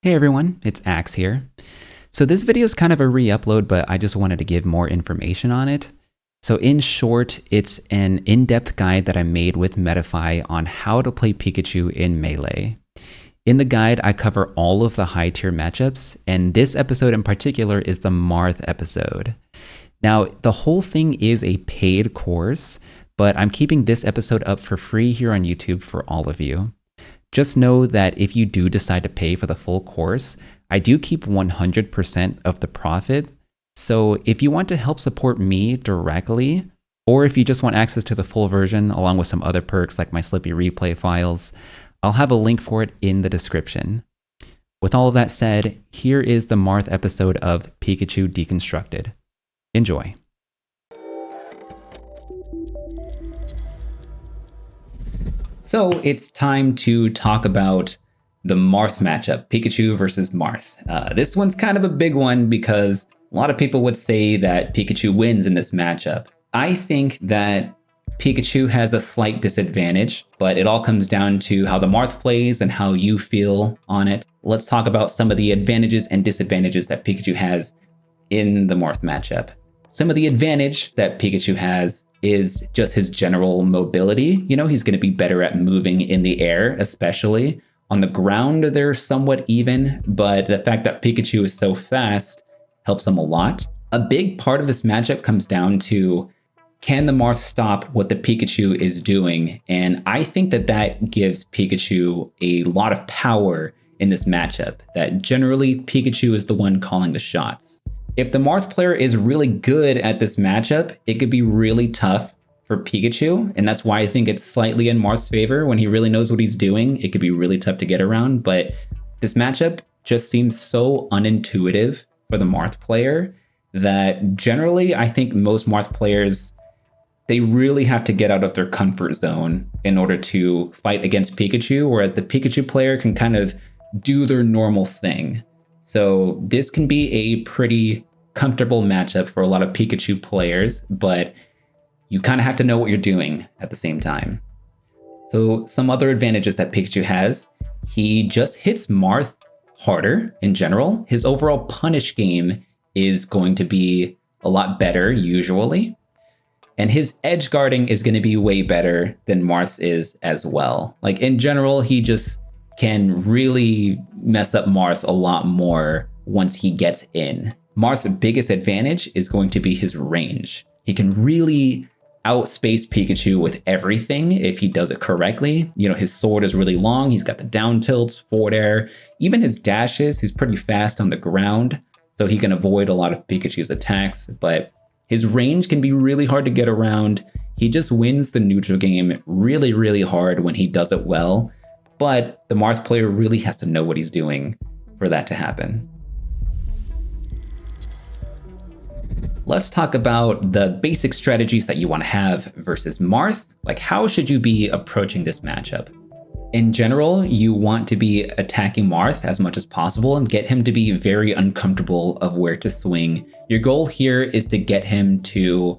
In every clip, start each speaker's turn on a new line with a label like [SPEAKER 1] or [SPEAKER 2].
[SPEAKER 1] Hey everyone, it's Axe here. So this video is kind of a re-upload, but I just wanted to give more information on it. So in short, it's an in-depth guide that I made with Metafy on how to play Pikachu in Melee. In the guide, I cover all of the high tier matchups, and this episode in particular is the Marth episode. Now, the whole thing is a paid course, but I'm keeping this episode up for free here on YouTube for all of you. Just know that if you do decide to pay for the full course, I do keep 100% of the profit. So if you want to help support me directly, or if you just want access to the full version along with some other perks like my Slippy replay files, I'll have a link for it in the description. With all of that said, here is the Marth episode of Pikachu Deconstructed. Enjoy. So it's time to talk about the Marth matchup, Pikachu versus Marth. This one's kind of a big one because a lot of people would say that Pikachu wins in this matchup. I think that Pikachu has a slight disadvantage, but it all comes down to how the Marth plays and how you feel on it. Let's talk about some of the advantages and disadvantages that Pikachu has in the Marth matchup. Some of the advantage that Pikachu has is just his general mobility. You know, he's going to be better at moving in the air, especially. On the ground, they're somewhat even, but the fact that Pikachu is so fast helps him a lot. A big part of this matchup comes down to, can the Marth stop what the Pikachu is doing? And I think that that gives Pikachu a lot of power in this matchup, that generally Pikachu is the one calling the shots. If the Marth player is really good at this matchup, it could be really tough for Pikachu, and that's why I think it's slightly in Marth's favor. When he really knows what he's doing, it could be really tough to get around, but this matchup just seems so unintuitive for the Marth player that generally I think most Marth players, they really have to get out of their comfort zone in order to fight against Pikachu, whereas the Pikachu player can kind of do their normal thing. So this can be a pretty comfortable matchup for a lot of Pikachu players, but you kind of have to know what you're doing at the same time. So some other advantages that Pikachu has, he just hits Marth harder in general. His overall punish game is going to be a lot better usually. And his edge guarding is going to be way better than Marth's is as well. Like in general, he just can really mess up Marth a lot more once he gets in. Marth's biggest advantage is going to be his range. He can really outspace Pikachu with everything if he does it correctly. You know, his sword is really long, he's got the down tilts, forward air, even his dashes, he's pretty fast on the ground, so he can avoid a lot of Pikachu's attacks, but his range can be really hard to get around. He just wins the neutral game really, really hard when he does it well. But the Marth player really has to know what he's doing for that to happen. Let's talk about the basic strategies that you want to have versus Marth. Like, how should you be approaching this matchup? In general, you want to be attacking Marth as much as possible and get him to be very uncomfortable of where to swing. Your goal here is to get him to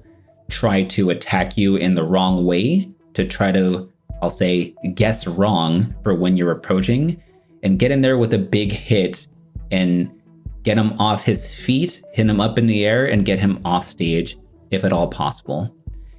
[SPEAKER 1] try to attack you in the wrong way, to try to, I'll say, guess wrong for when you're approaching, and get in there with a big hit and get him off his feet, hit him up in the air, and get him off stage if at all possible.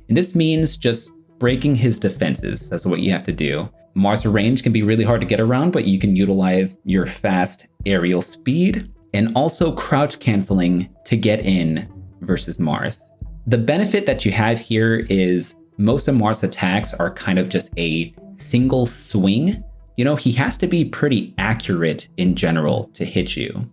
[SPEAKER 1] And this means just breaking his defenses. That's what you have to do. Marth's range can be really hard to get around, but you can utilize your fast aerial speed and also crouch canceling to get in versus Marth. The benefit that you have here is most of Marth's attacks are kind of just a single swing. You know, he has to be pretty accurate in general to hit you.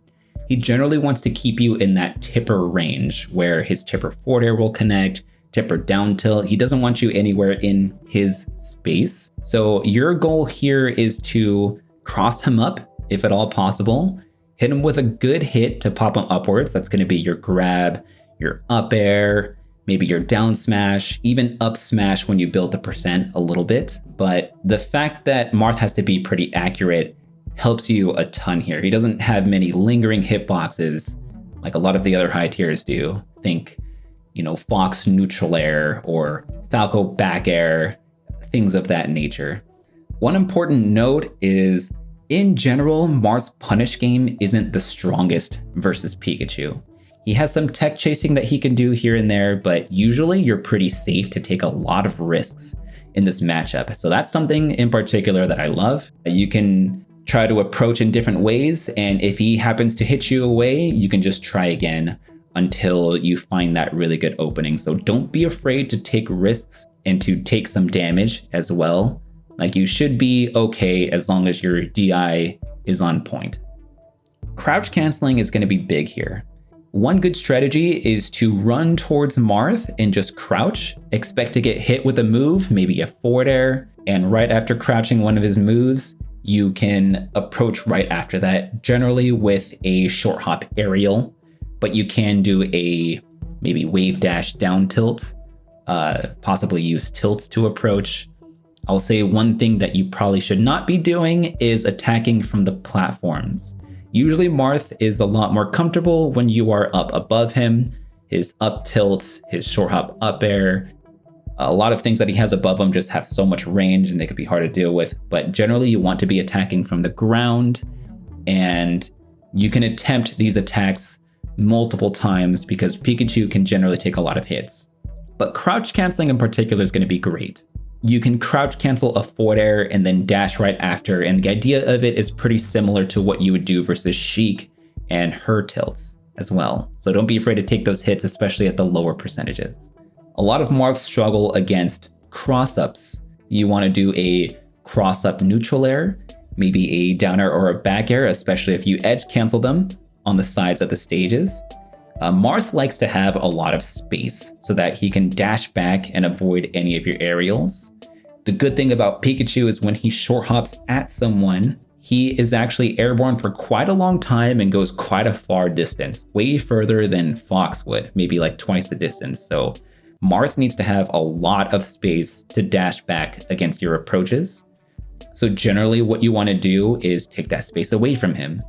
[SPEAKER 1] He generally wants to keep you in that tipper range where his tipper forward air will connect, tipper down tilt. He doesn't want you anywhere in his space. So your goal here is to cross him up if at all possible, hit him with a good hit to pop him upwards. That's going to be your grab, your up air, maybe your down smash, even up smash when you build the percent a little bit. But the fact that Marth has to be pretty accurate helps you a ton here. He doesn't have many lingering hitboxes like a lot of the other high tiers do. Think, you know, Fox neutral air or Falco back air, things of that nature. One important note is In general, Marth's punish game isn't the strongest versus Pikachu. He has some tech chasing that he can do here and there, but usually you're pretty safe to take a lot of risks in this matchup. So that's something in particular that I love. You can try to approach in different ways, and if he happens to hit you away, you can just try again until you find that really good opening. So don't be afraid to take risks and to take some damage as well. Like, you should be okay as long as your DI is on point. Crouch canceling is going to be big here. One good strategy is to run towards Marth and just crouch, expect to get hit with a move, maybe a forward air, and right after crouching one of his moves, you can approach right after that, generally with a short hop aerial, but you can do a maybe wave dash down tilt, possibly use tilts to approach. I'll say one thing that you probably should not be doing is attacking from the platforms. Usually Marth is a lot more comfortable when you are up above him. His up tilt, his short hop up air, a lot of things that he has above him just have so much range and they could be hard to deal with. But generally you want to be attacking from the ground, and you can attempt these attacks multiple times because Pikachu can generally take a lot of hits. But crouch canceling in particular is going to be great. You can crouch cancel a forward air and then dash right after, and the idea of it is pretty similar to what you would do versus Sheik and her tilts as well. So don't be afraid to take those hits, especially at the lower percentages. A lot of Marths struggle against cross-ups. You want to do a cross-up neutral air, maybe a down air or a back air, especially if you edge cancel them on the sides of the stages. Marth likes to have a lot of space so that he can dash back and avoid any of your aerials. The good thing about Pikachu is when he short hops at someone, he is actually airborne for quite a long time and goes quite a far distance, way further than Fox would, maybe like twice the distance. So Marth needs to have a lot of space to dash back against your approaches. So generally what you want to do is take that space away from him.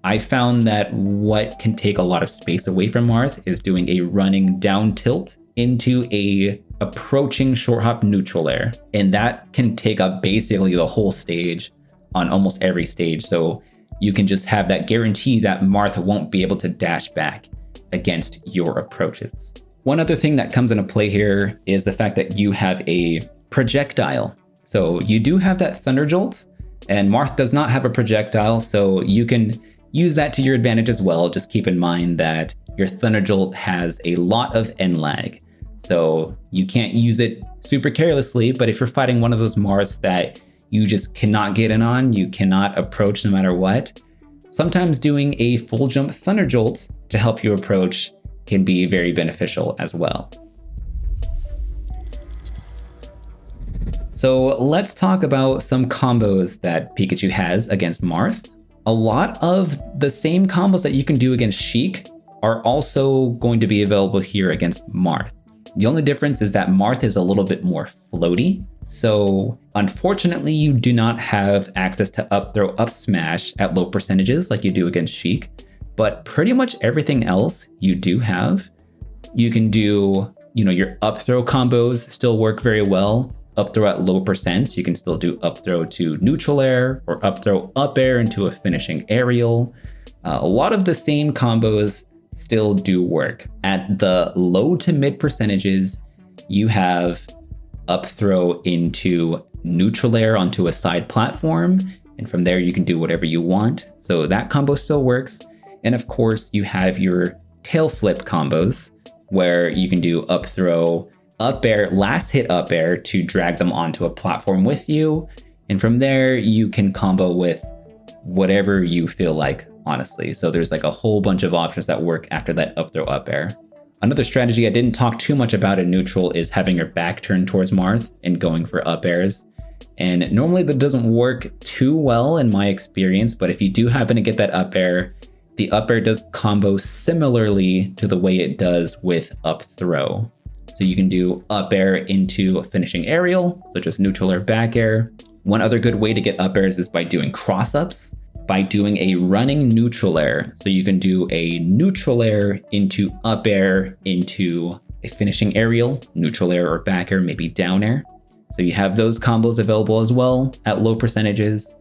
[SPEAKER 1] I found that what can take a lot of space away from Marth is doing a running down tilt into a approaching short hop neutral air. And that can take up basically the whole stage on almost every stage. So you can just have that guarantee that Marth won't be able to dash back against your approaches. One other thing that comes into play here is the fact that you have a projectile. So you do have that Thunder Jolt, and Marth does not have a projectile, so you can use that to your advantage as well. Just keep in mind that your Thunder Jolt has a lot of end lag, so you can't use it super carelessly, but if you're fighting one of those Marths that you just cannot get in on, you cannot approach no matter what, sometimes doing a full jump Thunder Jolt to help you approach can be very beneficial as well. So let's talk about some combos that Pikachu has against Marth. A lot of the same combos that you can do against Sheik are also going to be available here against Marth. The only difference is that Marth is a little bit more floaty. So unfortunately, you do not have access to up throw, up smash at low percentages like you do against Sheik, but pretty much everything else you do have. You can do, your up throw combos still work very well. Up throw at low percents, you can still do up throw to neutral air or up throw up air into a finishing aerial. A lot of the same combos still do work. At the low to mid percentages, you have up throw into neutral air onto a side platform, and from there you can do whatever you want. So that combo still works. And of course, you have your tail flip combos where you can do up throw, up air, last hit up air to drag them onto a platform with you. And from there, you can combo with whatever you feel like, honestly. So there's like a whole bunch of options that work after that up throw up air. Another strategy I didn't talk too much about in neutral is having your back turned towards Marth and going for up airs. And normally that doesn't work too well in my experience, but if you do happen to get that up air, the up air does combo similarly to the way it does with up throw. So you can do up air into a finishing aerial, so just neutral air, back air. One other good way to get up airs is by doing cross-ups, by doing a running neutral air. So you can do a neutral air into up air into a finishing aerial, neutral air or back air, maybe down air. So you have those combos available as well at low percentages.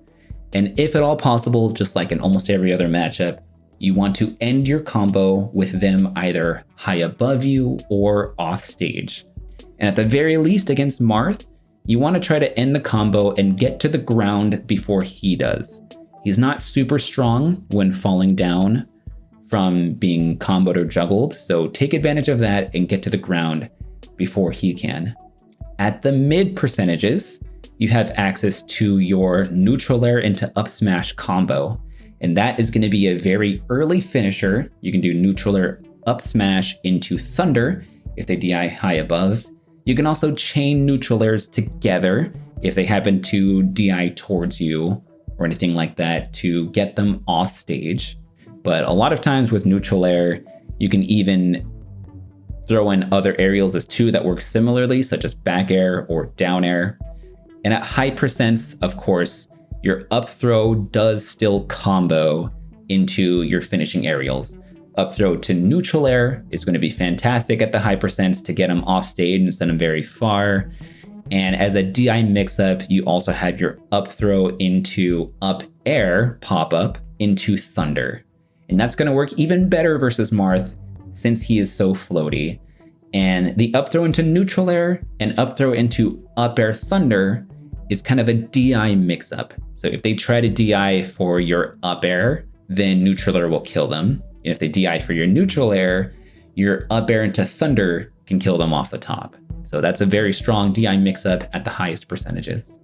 [SPEAKER 1] And if at all possible, just like in almost every other matchup, you want to end your combo with them either high above you or off stage. And at the very least against Marth, you want to try to end the combo and get to the ground before he does. He's not super strong when falling down from being comboed or juggled, so take advantage of that and get to the ground before he can. At the mid percentages, you have access to your neutral air into up smash combo, and that is going to be a very early finisher. You can do neutral air up smash into thunder if they DI high above. You can also chain neutral airs together if they happen to DI towards you or anything like that to get them off stage. But a lot of times with neutral air, you can even throw in other aerials as two that work similarly, such as back air or down air. And at high percents, of course, your up throw does still combo into your finishing aerials. Up throw to neutral air is going to be fantastic at the high percents to get them off stage and send them very far. And as a DI mix-up, you also have your up throw into up air pop-up into thunder. And that's going to work even better versus Marth since he is so floaty. And the up throw into neutral air and up throw into up air thunder is kind of a DI mix-up. So if they try to DI for your up air, then neutral air will kill them. And if they DI for your neutral air, your up air into thunder can kill them off the top. So that's a very strong DI mix-up at the highest percentages.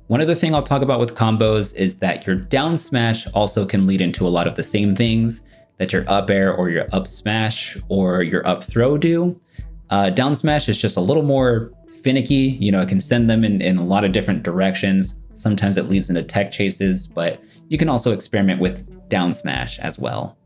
[SPEAKER 1] One other thing I'll talk about with combos is that your down smash also can lead into a lot of the same things that your up air or your up smash or your up throw do. Down smash is just a little more finicky. You know, it can send them in a lot of different directions. Sometimes it leads into tech chases, but you can also experiment with down smash as well.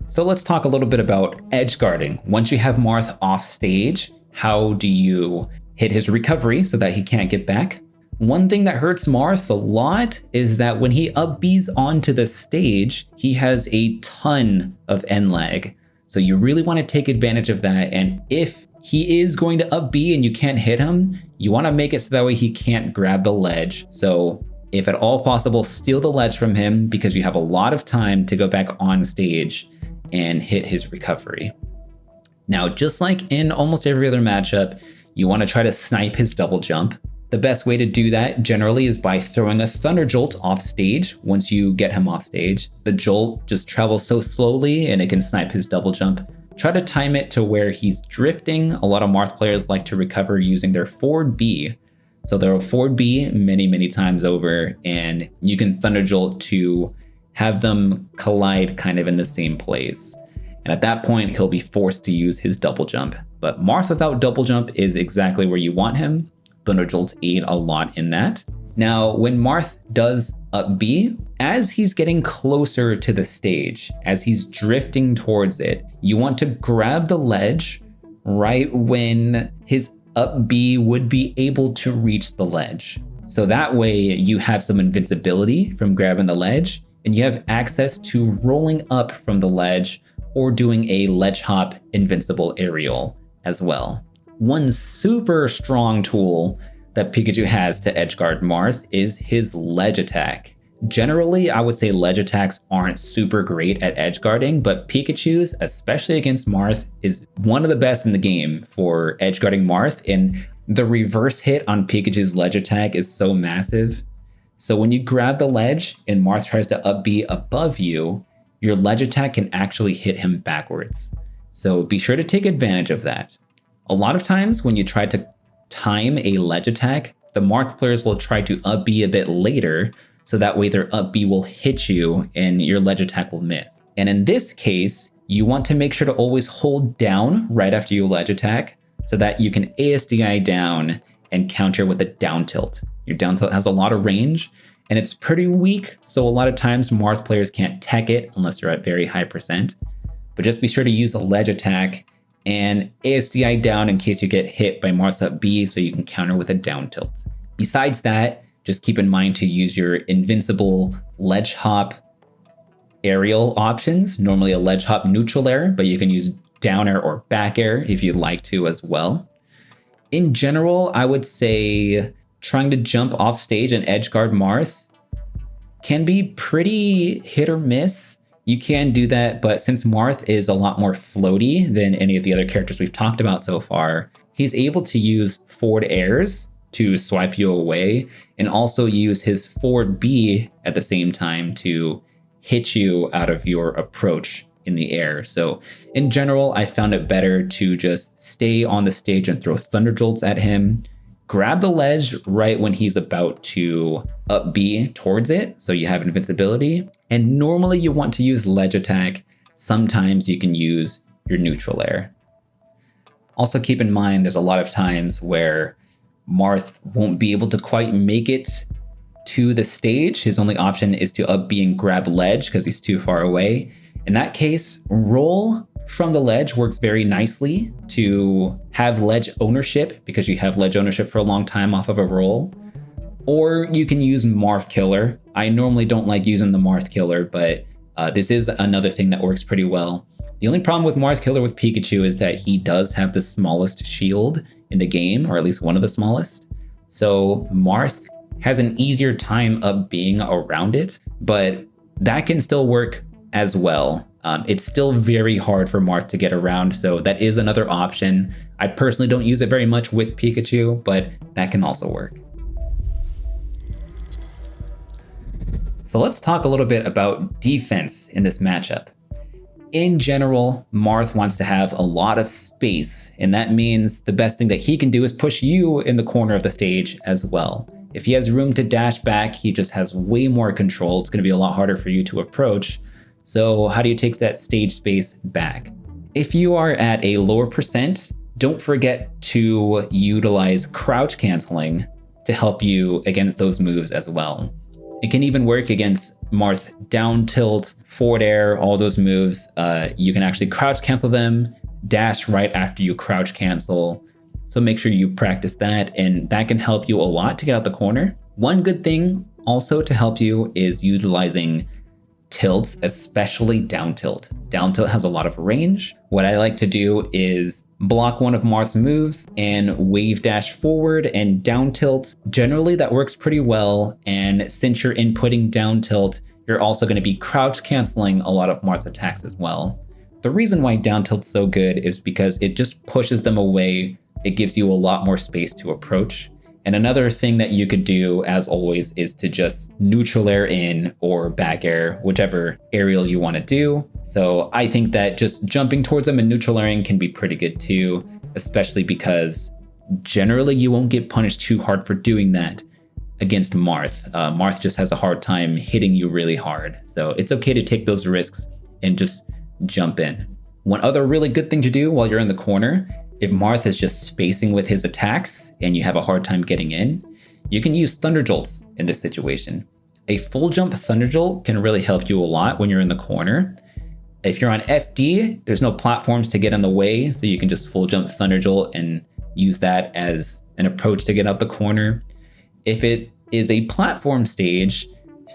[SPEAKER 1] So let's talk a little bit about edge guarding. Once you have Marth off stage, how do you hit his recovery so that he can't get back? One thing that hurts Marth a lot is that when he up Bs onto the stage, he has a ton of end lag. So you really want to take advantage of that. And if he is going to up B and you can't hit him, you want to make it so that way he can't grab the ledge. So if at all possible, steal the ledge from him because you have a lot of time to go back on stage and hit his recovery. Now, just like in almost every other matchup, you want to try to snipe his double jump. The best way to do that generally is by throwing a Thunder Jolt off stage. Once you get him off stage, the Jolt just travels so slowly and it can snipe his double jump. Try to time it to where he's drifting. A lot of Marth players like to recover using their forward B. So they'll forward B many times over, and you can Thunder Jolt to have them collide kind of in the same place. And at that point, he'll be forced to use his double jump. But Marth without double jump is exactly where you want him. Thunder Jolts aid a lot in that. Now, when Marth does up B, as he's getting closer to the stage, as he's drifting towards it, you want to grab the ledge right when his up B would be able to reach the ledge. So that way you have some invincibility from grabbing the ledge, and you have access to rolling up from the ledge or doing a ledge hop invincible aerial as well. One super strong tool that Pikachu has to edgeguard Marth is his ledge attack. Generally, I would say ledge attacks aren't super great at edgeguarding, but Pikachu's, especially against Marth, is one of the best in the game for edgeguarding Marth, and the reverse hit on Pikachu's ledge attack is so massive. So when you grab the ledge and Marth tries to up B above you, your ledge attack can actually hit him backwards. So be sure to take advantage of that. A lot of times when you try to time a ledge attack, the Marth players will try to up B a bit later, so that way their up B will hit you and your ledge attack will miss. And in this case, you want to make sure to always hold down right after your ledge attack so that you can ASDI down and counter with a down tilt. Your down tilt has a lot of range and it's pretty weak, so a lot of times Marth players can't tech it unless they're at very high percent. But just be sure to use a ledge attack and ASDI down in case you get hit by Marth's up B so you can counter with a down tilt. Besides that, just keep in mind to use your invincible ledge hop aerial options, normally a ledge hop neutral air, but you can use down air or back air if you'd like to as well. In general, I would say trying to jump off stage and edge guard Marth can be pretty hit or miss. You can do that, but since Marth is a lot more floaty than any of the other characters we've talked about so far, he's able to use forward airs to swipe you away, and also use his forward B at the same time to hit you out of your approach in the air. So in general, I found it better to just stay on the stage and throw Thunderjolts at him, grab the ledge right when he's about to up B towards it, so you have invincibility. And normally you want to use ledge attack. Sometimes you can use your neutral air. Also keep in mind, there's a lot of times where Marth won't be able to quite make it to the stage. His only option is to up B and grab ledge because he's too far away. In that case, roll from the ledge works very nicely to have ledge ownership, because you have ledge ownership for a long time off of a roll. Or you can use Marth Killer. I normally don't like using the Marth Killer, but this is another thing that works pretty well. The only problem with Marth Killer with Pikachu is that he does have the smallest shield in the game, or at least one of the smallest. So Marth has an easier time of being around it, but that can still work as well. It's still very hard for Marth to get around, so that is another option. I personally don't use it very much with Pikachu, but that can also work. So let's talk a little bit about defense in this matchup. In general, Marth wants to have a lot of space, and that means the best thing that he can do is push you in the corner of the stage as well. If he has room to dash back, he just has way more control. It's going to be a lot harder for you to approach. So how do you take that stage space back? If you are at a lower percent, don't forget to utilize crouch canceling to help you against those moves as well. It can even work against Marth down tilt, forward air, all those moves. You can actually crouch cancel them, dash right after you crouch cancel. So make sure you practice that, and that can help you a lot to get out the corner. One good thing also to help you is utilizing tilts, especially down tilt. Down tilt has a lot of range. What I like to do is block one of Marth's moves and wave dash forward and down tilt. Generally that works pretty well, and since you're inputting down tilt, you're also going to be crouch canceling a lot of Marth's attacks as well. The reason why down tilt's so good is because it just pushes them away. It gives you a lot more space to approach. And another thing that you could do, as always, is to just neutral air in or back air, whichever aerial you want to do. So I think that just jumping towards them and neutral airing can be pretty good too, especially because generally you won't get punished too hard for doing that against Marth. Marth just has a hard time hitting you really hard. So it's okay to take those risks and just jump in. One other really good thing to do while you're in the corner, if Marth is just spacing with his attacks and you have a hard time getting in, you can use Thunderjolts in this situation. A full jump Thunderjolt can really help you a lot when you're in the corner. If you're on FD, there's no platforms to get in the way, so you can just full jump Thunderjolt and use that as an approach to get out the corner. If it is a platform stage,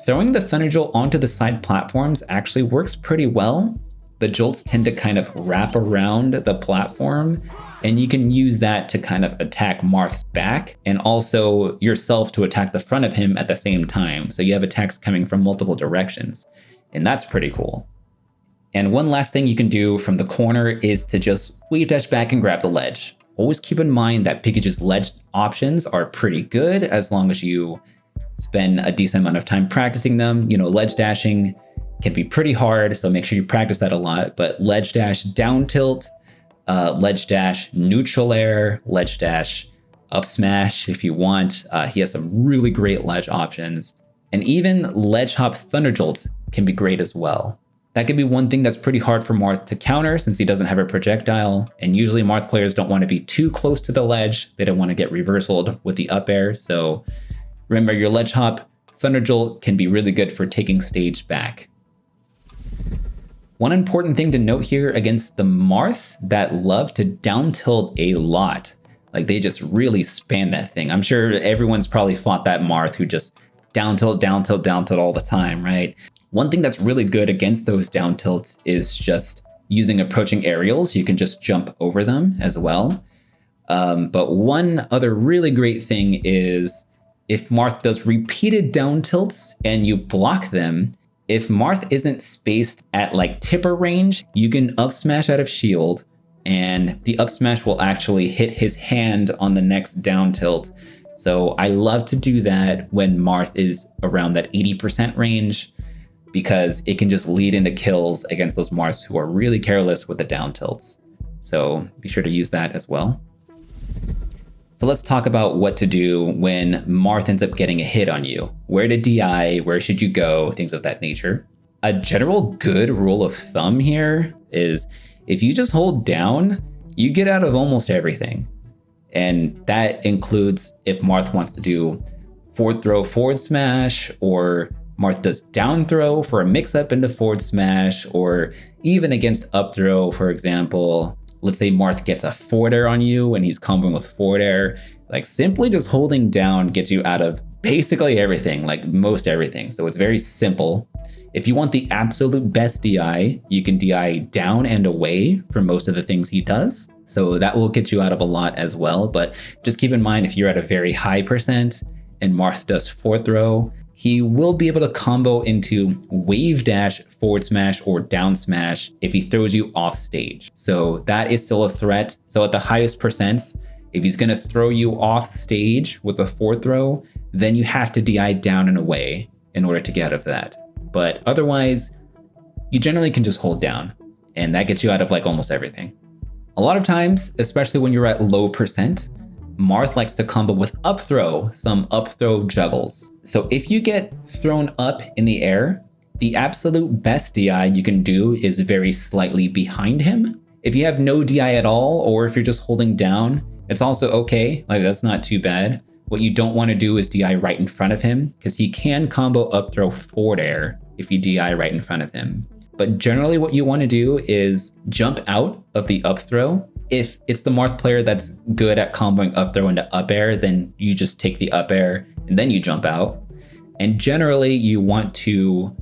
[SPEAKER 1] throwing the Thunderjolt onto the side platforms actually works pretty well. The jolts tend to kind of wrap around the platform, and you can use that to kind of attack Marth's back and also yourself to attack the front of him at the same time. So you have attacks coming from multiple directions, and that's pretty cool. And one last thing you can do from the corner is to just wave dash back and grab the ledge. Always keep in mind that Pikachu's ledge options are pretty good as long as you spend a decent amount of time practicing them. You know, ledge dashing can be pretty hard, so make sure you practice that a lot. But ledge dash down tilt, ledge dash neutral air, ledge dash up smash if you want. He has some really great ledge options. And even ledge hop Thunderjolt can be great as well. That could be one thing that's pretty hard for Marth to counter since he doesn't have a projectile. And usually Marth players don't want to be too close to the ledge. They don't want to get reversaled with the up air. So remember, your ledge hop Thunderjolt can be really good for taking stage back. One important thing to note here against the Marths that love to down tilt a lot. Like they just really spam that thing. I'm sure everyone's probably fought that Marth who just down tilt, down tilt, down tilt all the time, right? One thing that's really good against those down tilts is just using approaching aerials. You can just jump over them as well. But one other really great thing is if Marth does repeated down tilts and you block them, if Marth isn't spaced at like tipper range, you can up smash out of shield, and the up smash will actually hit his hand on the next down tilt. So I love to do that when Marth is around that 80% range, because it can just lead into kills against those Marths who are really careless with the down tilts. So be sure to use that as well. So let's talk about what to do when Marth ends up getting a hit on you. Where to DI, where should you go, things of that nature. A general good rule of thumb here is if you just hold down, you get out of almost everything. And that includes if Marth wants to do forward throw, forward smash, or Marth does down throw for a mix up into forward smash, or even against up throw, for example. Let's say Marth gets a forward air on you and he's comboing with forward air. Like simply just holding down gets you out of basically everything, like most everything. So it's very simple. If you want the absolute best DI, you can DI down and away for most of the things he does. So that will get you out of a lot as well. But just keep in mind, if you're at a very high percent and Marth does forward throw, he will be able to combo into wave dash, forward smash, or down smash if he throws you off stage. So that is still a threat. So at the highest percents, if he's gonna throw you off stage with a forward throw, then you have to DI down and away in order to get out of that. But otherwise, you generally can just hold down, and that gets you out of like almost everything. A lot of times, especially when you're at low percent, Marth likes to combo with up throw, some up throw juggles. So if you get thrown up in the air, the absolute best DI you can do is very slightly behind him. If you have no DI at all, or if you're just holding down, it's also okay. Like that's not too bad. What you don't want to do is DI right in front of him, because he can combo up throw forward air if you DI right in front of him. But generally what you want to do is jump out of the up throw. If it's the Marth player that's good at comboing up throw into up air, then you just take the up air and then you jump out. And generally you want to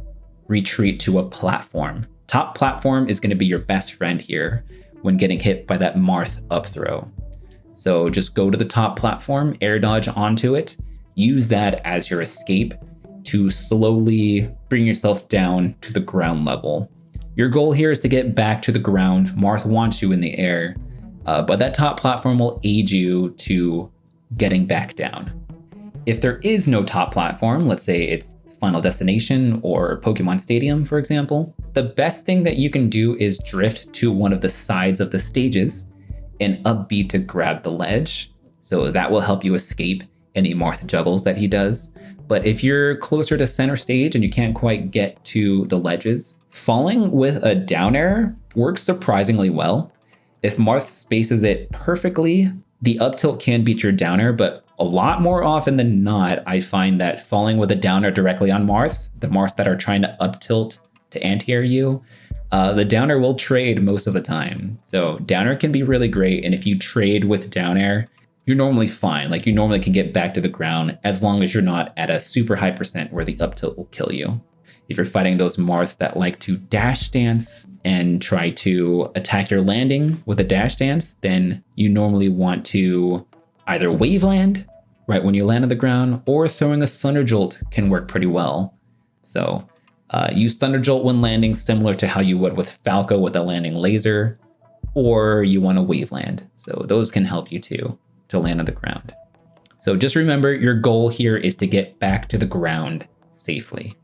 [SPEAKER 1] retreat to a platform. Top platform is going to be your best friend here when getting hit by that Marth up throw. So just go to the top platform, air dodge onto it, use that as your escape to slowly bring yourself down to the ground level. Your goal here is to get back to the ground. Marth wants you in the air. But that top platform will aid you to getting back down. If there is no top platform, let's say it's Final Destination or Pokemon Stadium, for example, the best thing that you can do is drift to one of the sides of the stages and up B to grab the ledge. So that will help you escape any Marth juggles that he does. But if you're closer to center stage and you can't quite get to the ledges, falling with a down air works surprisingly well. If Marth spaces it perfectly, the up tilt can beat your downer, but a lot more often than not, I find that falling with a downer directly on Marths, the Marths that are trying to up tilt to anti-air you, the downer will trade most of the time. So downer can be really great, and if you trade with down air, you're normally fine. Like you normally can get back to the ground as long as you're not at a super high percent where the up tilt will kill you. If you're fighting those Marths that like to dash dance and try to attack your landing with a dash dance, then you normally want to either wave land right when you land on the ground, or throwing a Thunder Jolt can work pretty well. So use Thunder Jolt when landing, similar to how you would with Falco with a landing laser, or you want to wave land. So those can help you too to land on the ground. So just remember, your goal here is to get back to the ground safely.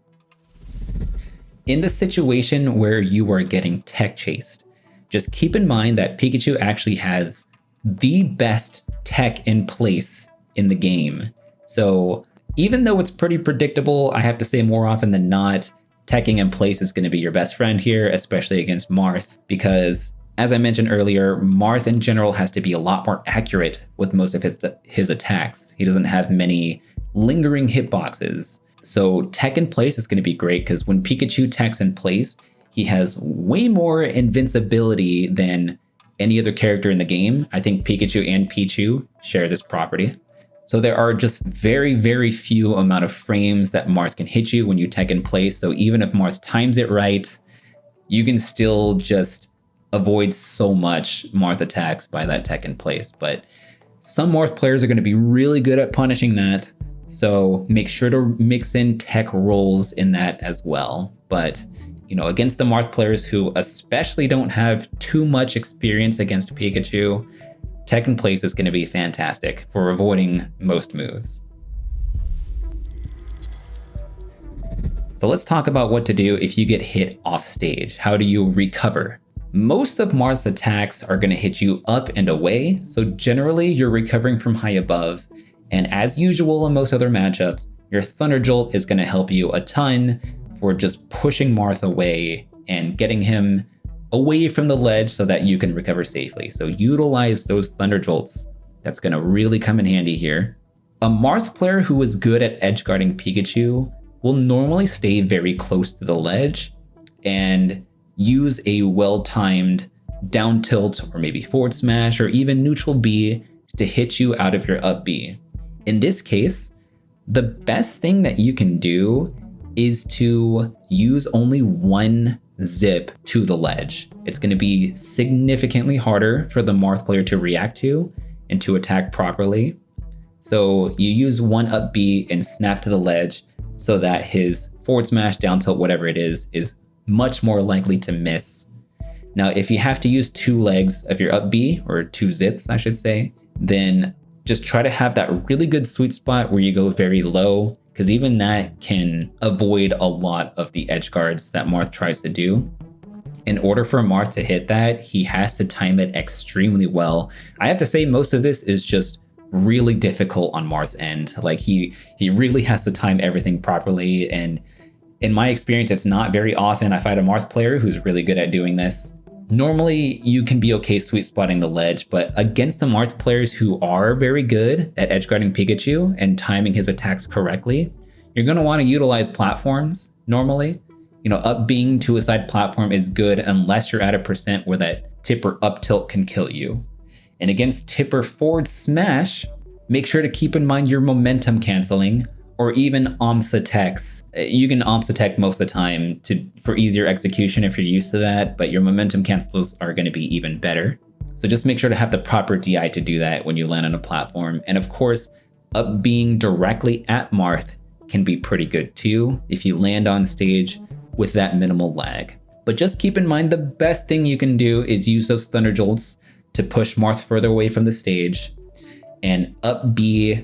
[SPEAKER 1] In the situation where you are getting tech chased, just keep in mind that Pikachu actually has the best tech in place in the game. So even though it's pretty predictable, I have to say more often than not, teching in place is going to be your best friend here, especially against Marth, because as I mentioned earlier, Marth in general has to be a lot more accurate with most of his attacks. He doesn't have many lingering hitboxes. So tech in place is going to be great, because when Pikachu techs in place, he has way more invincibility than any other character in the game. I think Pikachu and Pichu share this property. So there are just very, very few amount of frames that Marth can hit you when you tech in place. So even if Marth times it right, you can still just avoid so much Marth attacks by that tech in place. But some Marth players are going to be really good at punishing that, So make sure to mix in tech rolls in that as well. But, against the Marth players who especially don't have too much experience against Pikachu, tech in place is going to be fantastic for avoiding most moves. So let's talk about what to do if you get hit off stage. How do you recover? Most of Marth's attacks are going to hit you up and away, so generally you're recovering from high above. And as usual in most other matchups, your Thunder Jolt is going to help you a ton for just pushing Marth away and getting him away from the ledge so that you can recover safely. So utilize those Thunder Jolts. That's going to really come in handy here. A Marth player who is good at edgeguarding Pikachu will normally stay very close to the ledge and use a well-timed down tilt or maybe forward smash or even neutral B to hit you out of your up B. In this case, the best thing that you can do is to use only one zip to the ledge. It's going to be significantly harder for the Marth player to react to and to attack properly. So you use one up B and snap to the ledge so that his forward smash, down tilt, whatever it is much more likely to miss. Now, if you have to use two legs of your up B, or two zips, I should say, then just try to have that really good sweet spot where you go very low, because even that can avoid a lot of the edge guards that Marth tries to do. In order for Marth to hit that, he has to time it extremely well. I have to say most of this is just really difficult on Marth's end. Like he really has to time everything properly, and in my experience, it's not very often I fight a Marth player who's really good at doing this. Normally, you can be okay sweet spotting the ledge, but against the Marth players who are very good at edgeguarding Pikachu and timing his attacks correctly, you're going to want to utilize platforms normally. Up being to a side platform is good unless you're at a percent where that tipper up tilt can kill you. And against tipper forward smash, make sure to keep in mind your momentum canceling, or even OMS attacks. You can OMS attack most of the time for easier execution if you're used to that, but your momentum cancels are going to be even better. So just make sure to have the proper DI to do that when you land on a platform. And of course, up being directly at Marth can be pretty good too if you land on stage with that minimal lag. But just keep in mind the best thing you can do is use those Thunder Jolts to push Marth further away from the stage, and up B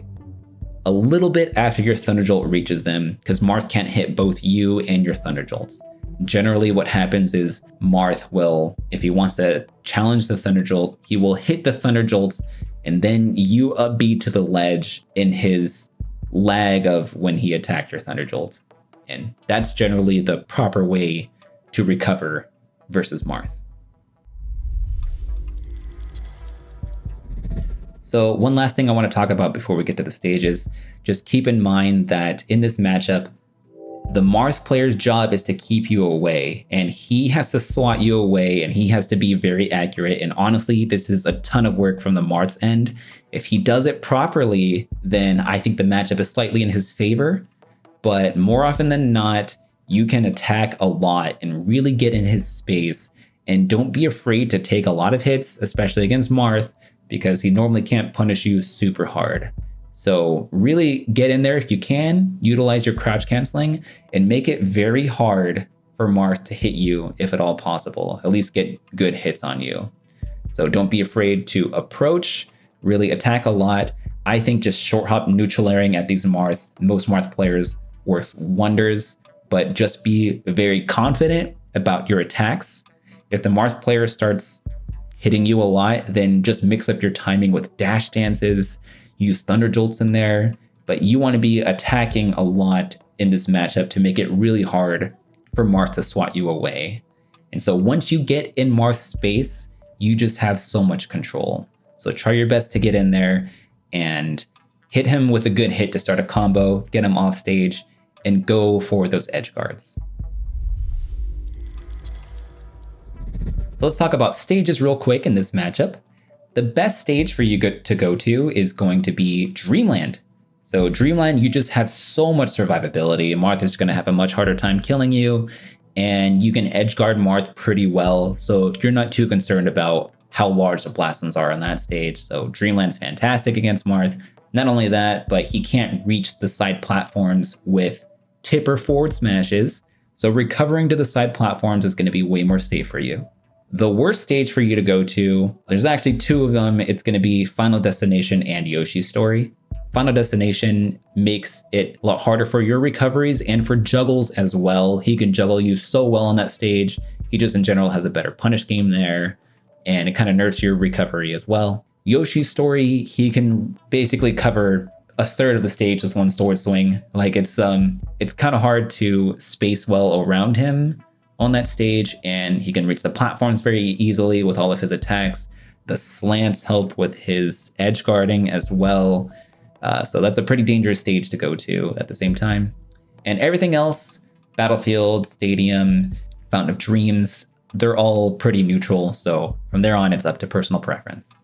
[SPEAKER 1] a little bit after your Thunder Jolt reaches them, because Marth can't hit both you and your Thunder Jolts. Generally what happens is Marth will, if he wants to challenge the Thunder Jolt, he will hit the Thunder Jolts and then you up B to the ledge in his lag of when he attacked your Thunder Jolt. And that's generally the proper way to recover versus Marth. So one last thing I want to talk about before we get to the stages, just keep in mind that in this matchup, the Marth player's job is to keep you away, and he has to swat you away, and he has to be very accurate. And honestly, this is a ton of work from the Marth's end. If he does it properly, then I think the matchup is slightly in his favor, but more often than not, you can attack a lot and really get in his space, and don't be afraid to take a lot of hits, especially against Marth, because he normally can't punish you super hard. So really get in there if you can, utilize your crouch canceling, and make it very hard for Marth to hit you if at all possible. At least get good hits on you. So don't be afraid to approach, really attack a lot. I think just short hop neutral airing at these Marths, most Marth players, works wonders, but just be very confident about your attacks. If the Marth player starts hitting you a lot, then just mix up your timing with dash dances, use Thunder Jolts in there, but you want to be attacking a lot in this matchup to make it really hard for Marth to swat you away. And so once you get in Marth's space, you just have so much control. So try your best to get in there and hit him with a good hit to start a combo, get him off stage, and go for those edge guards. So let's talk about stages real quick in this matchup. The best stage for you to go to is going to be Dreamland. So Dreamland, you just have so much survivability. Marth is going to have a much harder time killing you, and you can edge guard Marth pretty well. So you're not too concerned about how large the blast zones are on that stage. So Dreamland's fantastic against Marth. Not only that, but he can't reach the side platforms with tipper forward smashes, so recovering to the side platforms is going to be way more safe for you. The worst stage for you to go to, there's actually two of them. It's going to be Final Destination and Yoshi's Story. Final Destination makes it a lot harder for your recoveries and for juggles as well. He can juggle you so well on that stage. He just in general has a better punish game there, and it kind of nerfs your recovery as well. Yoshi's Story, he can basically cover a third of the stage with one sword swing. Like it's kind of hard to space well around him on that stage, and he can reach the platforms very easily with all of his attacks. The slants help with his edge guarding as well. So that's a pretty dangerous stage to go to at the same time. And everything else, Battlefield, Stadium, Fountain of Dreams, they're all pretty neutral. So from there on, it's up to personal preference.